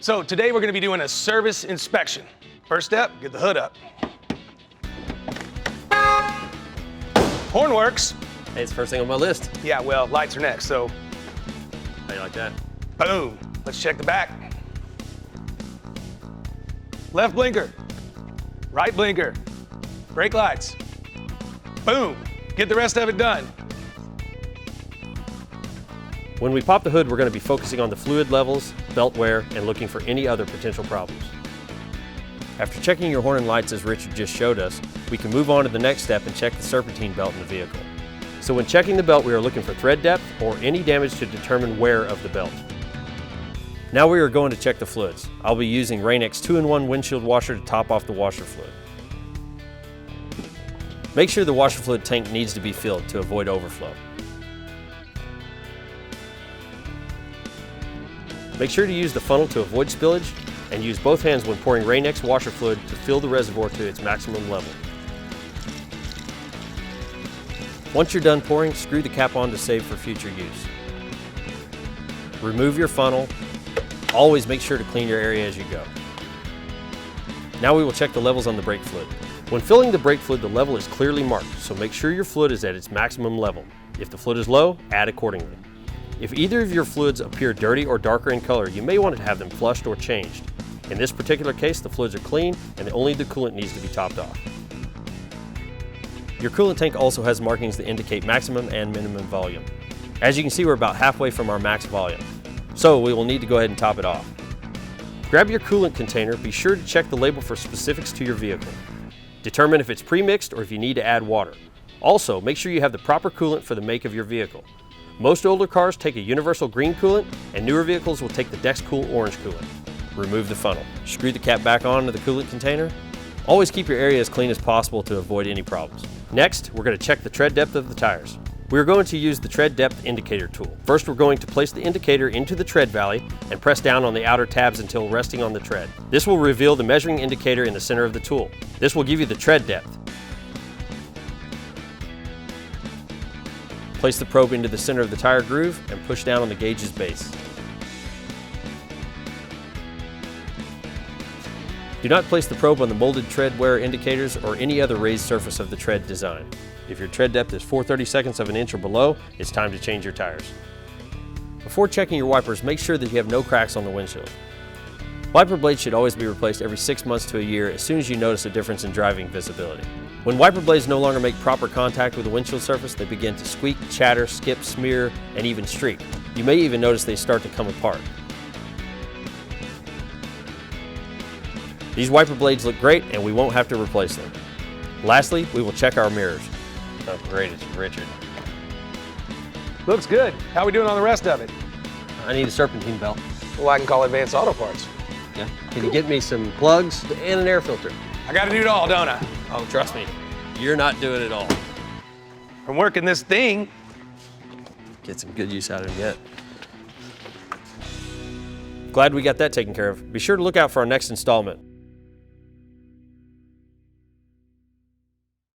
So today we're gonna be doing a service inspection. First step, get the hood up. Horn works. Hey, it's the first thing on my list. Yeah, well, lights are next, so How you like that? boom. Let's check the back. Left blinker, right blinker, brake lights. Boom. Get the rest of it done. When we pop the hood, we're going to be focusing on the fluid levels, belt wear, and looking for any other potential problems. After checking your horn and lights as Richard just showed us, we can move on to the next step and check the serpentine belt in the vehicle. So when checking the belt, we are looking for thread depth or any damage to determine wear of the belt. Now we are going to check the fluids. I'll be using Rain-X 2-in-1 windshield washer to top off the washer fluid. Make sure the washer fluid tank needs to be filled to avoid overflow. Make sure to use the funnel to avoid spillage and use both hands when pouring Rain-X washer fluid to fill the reservoir to its maximum level. Once you're done pouring, screw the cap on to save for future use. Remove your funnel. Always make sure to clean your area as you go. Now we will check the levels on the brake fluid. When filling the brake fluid, the level is clearly marked, so make sure your fluid is at its maximum level. If the fluid is low, add accordingly. If either of your fluids appear dirty or darker in color, you may want to have them flushed or changed. In this particular case, the fluids are clean and only the coolant needs to be topped off. Your coolant tank also has markings that indicate maximum and minimum volume. As you can see, we're about halfway from our max volume, so we will need to go ahead and top it off. Grab your coolant container, be sure to check the label for specifics to your vehicle. Determine if it's pre-mixed or if you need to add water. Also, make sure you have the proper coolant for the make of your vehicle. Most older cars take a universal green coolant, and newer vehicles will take the DexCool orange coolant. Remove the funnel. Screw the cap back onto the coolant container. Always keep your area as clean as possible to avoid any problems. Next, we're going to check the tread depth of the tires. We're going to use the tread depth indicator tool. First, we're going to place the indicator into the tread valley and press down on the outer tabs until resting on the tread. This will reveal the measuring indicator in the center of the tool. This will give you the tread depth. Place the probe into the center of the tire groove and push down on the gauge's base. Do not place the probe on the molded tread wear indicators or any other raised surface of the tread design. If your tread depth is 4/32 of an inch or below, it's time to change your tires. Before checking your wipers, make sure that you have no cracks on the windshield. Wiper blades should always be replaced every 6 months to a year as soon as you notice a difference in driving visibility. When wiper blades no longer make proper contact with the windshield surface, they begin to squeak, chatter, skip, smear, and even streak. You may even notice they start to come apart. These wiper blades look great and we won't have to replace them. Lastly, we will check our mirrors. Oh great, it's Richard. Looks good. How are we doing on the rest of it? I need a serpentine belt. Well, I can call Advanced Auto Parts. Yeah. Can you get me some plugs and an air filter? I gotta do it all, don't I? Oh, trust me, you're not doing it all. From working this thing. Get some good use out of it yet. Glad we got that taken care of. Be sure to look out for our next installment.